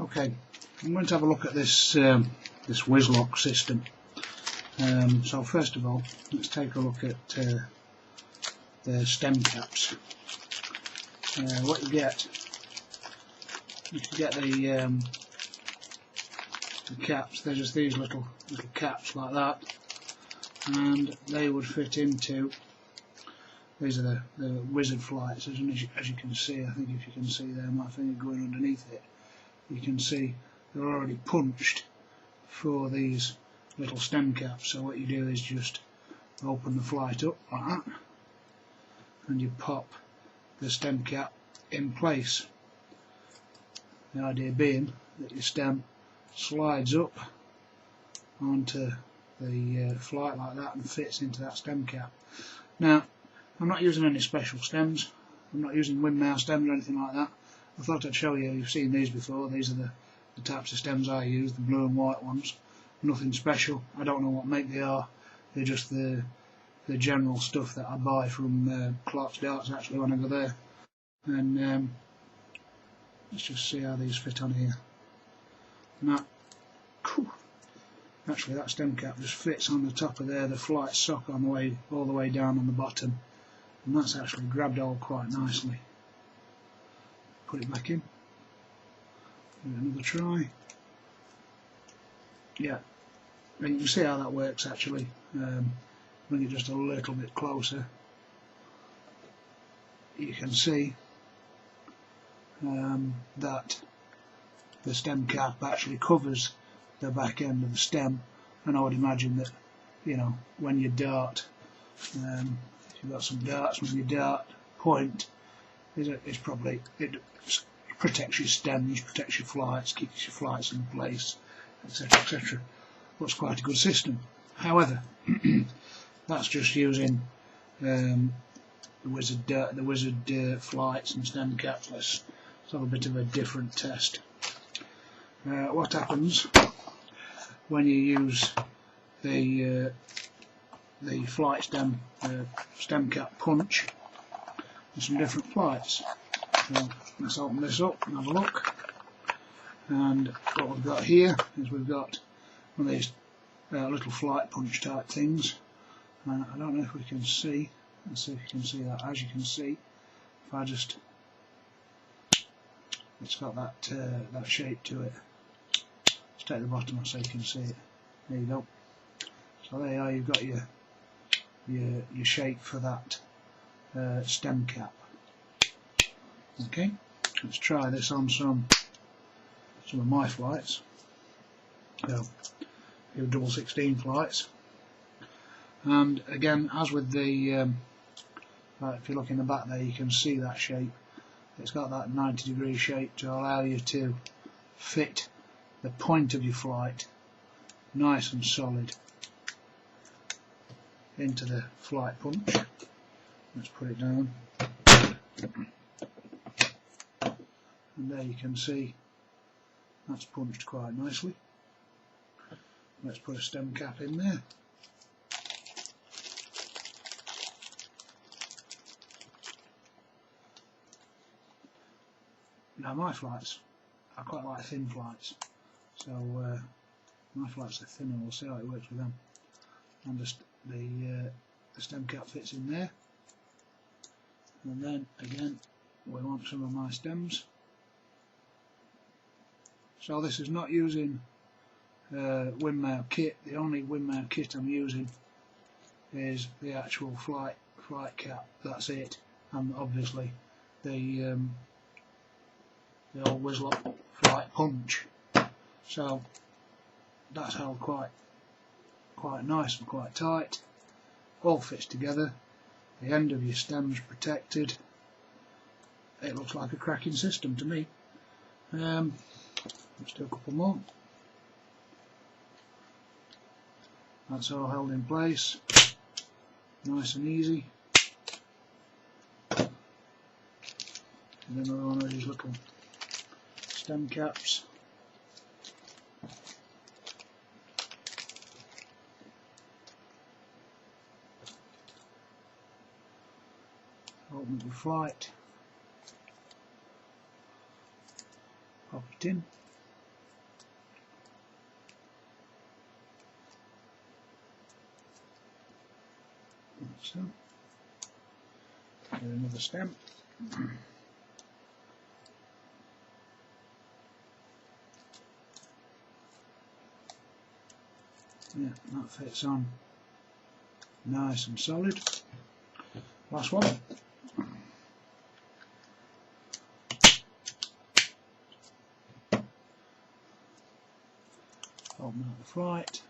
Okay, I'm going to have a look at this this Whizlock system. So first of all, let's take a look at the stem caps. What you get the caps. They're just these little caps like that, and they would fit into. These are the wizard flights, as you can see. I think if you can see there, my finger going underneath it, you can see they're already punched for these little stem caps. So what you do is just open the flight up like that, and you pop the stem cap in place. The idea being that your stem slides up onto the flight like that and fits into that stem cap. Now, I'm not using any special stems. I'm not using windmill stems or anything like that. I thought I'd show you. You've seen these before. These are the types of stems I use, the blue and white ones. Nothing special. I don't know what make they are. They're just the general stuff that I buy from Clark's Darts actually when I go there. And let's just see how these fit on here. And that, actually that stem cap just fits on the top of there, the flight sock on the way all the way down on the bottom, and that's actually grabbed hold quite nicely. Put it back in. Give it another try. Yeah, and you can see how that works actually. Bring it just a little bit closer. You can see that the stem cap actually covers the back end of the stem, and I would imagine that, you know, when you dart, if you've got some darts, when you dart point, it protects your stems, protects your flights, keeps your flights in place, etc., etc. Looks quite a good system. However, that's just using the wizard flights and stem caps. Let's have a bit of a different test. What happens when you use the flight stem cap punch and some different flights? So let's open this up and have a look. And what we've got here is we've got one of these little flight punch type things. I don't know if we can see. Let's see if you can see that. As you can see, if I just, it's got that shape to it. Let's take the bottom so you can see it. There you go. So there you are. You've got your shape for that stem cap. Okay. Let's try this on some of my flights. So, your double 16 flights. And again, as with the, if you look in the back there, you can see that shape. It's got that 90-degree shape to allow you to fit the point of your flight nice and solid into the flight punch. Let's put it down. And there you can see that's punched quite nicely. Let's put a stem cap in there. Now my flights, I quite like thin flights, so my flights are thinner. We'll see how it works with them. And just the stem cap fits in there, and then again we want some of my stems. So this is not using windmill kit. The only windmill kit I'm using is the actual flight cap. That's it, and obviously the old Whizlock flight punch. So that's held quite nice and quite tight. All fits together. The end of your stem's protected. It looks like a cracking system to me. Let's do a couple more. That's all held in place, nice and easy. And then another one of these little stem caps. Open the flight, pop it in. so. Get another stem. Yeah, that fits on nice and solid. Last one. Open out the flight.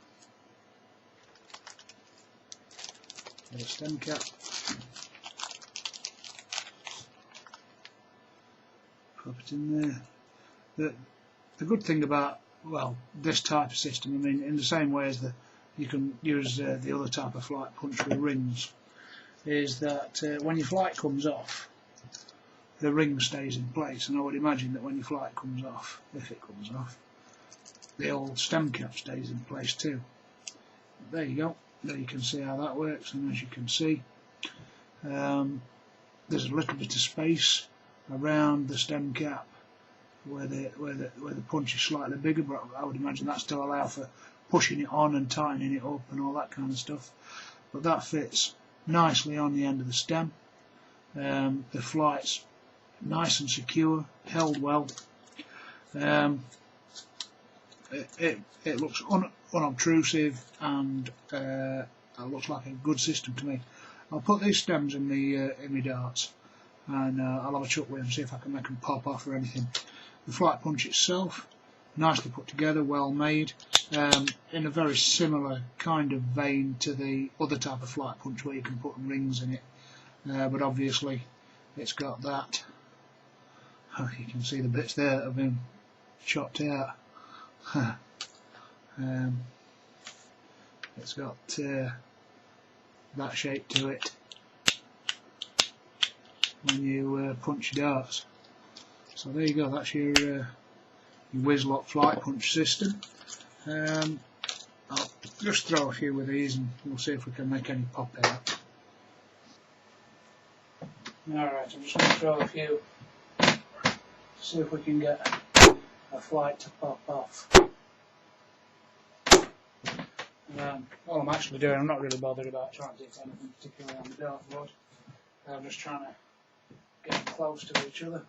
Get a stem cap. Pop it in there. The good thing about, well, this type of system, I mean, in the same way as you can use the other type of flight punch with rings, is that when your flight comes off, the ring stays in place, and I would imagine that when your flight comes off, if it comes off, the old stem cap stays in place too. There you go. There you can see how that works, and as you can see, there's a little bit of space around the stem cap where the punch is slightly bigger, but I would imagine that's to allow for pushing it on and tightening it up and all that kind of stuff. But that fits nicely on the end of the stem. The flight's nice and secure, held well. It looks unobtrusive, and it looks like a good system to me. I'll put these stems in my darts, and I'll have a chuck with them, see if I can make them pop off or anything. The flight punch itself, nicely put together, well made, in a very similar kind of vein to the other type of flight punch where you can put rings in it, but obviously it's got that. You can see the bits there that have been chopped out. It's got that shape to it when you punch your darts. So there you go, that's your Whizlock flight punch system. I'll just throw a few with these and we'll see if we can make any pop out. Alright, I'm just going to throw a few, see if we can get a flight to pop off. What I'm actually doing, I'm not really bothered about trying to hit anything particularly on the dartboard. I'm just trying to get them close to each other.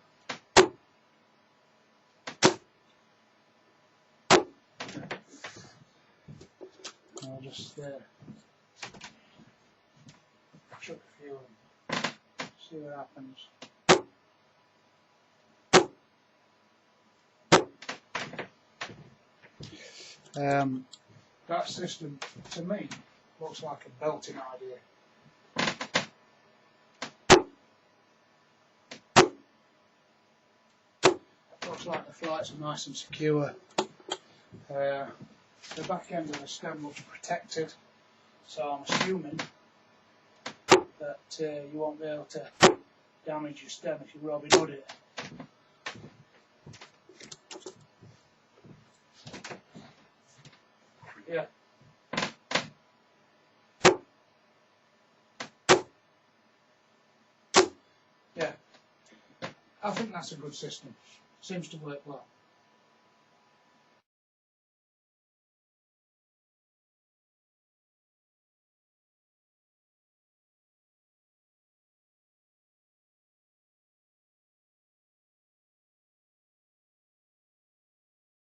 I'll just chuck a few of them, see what happens. That system, to me, looks like a belting idea. It looks like the flights are nice and secure. The back end of the stem looks protected, so I'm assuming that you won't be able to damage your stem if you Robin Hood it. Yeah. Yeah. I think that's a good system. Seems to work well.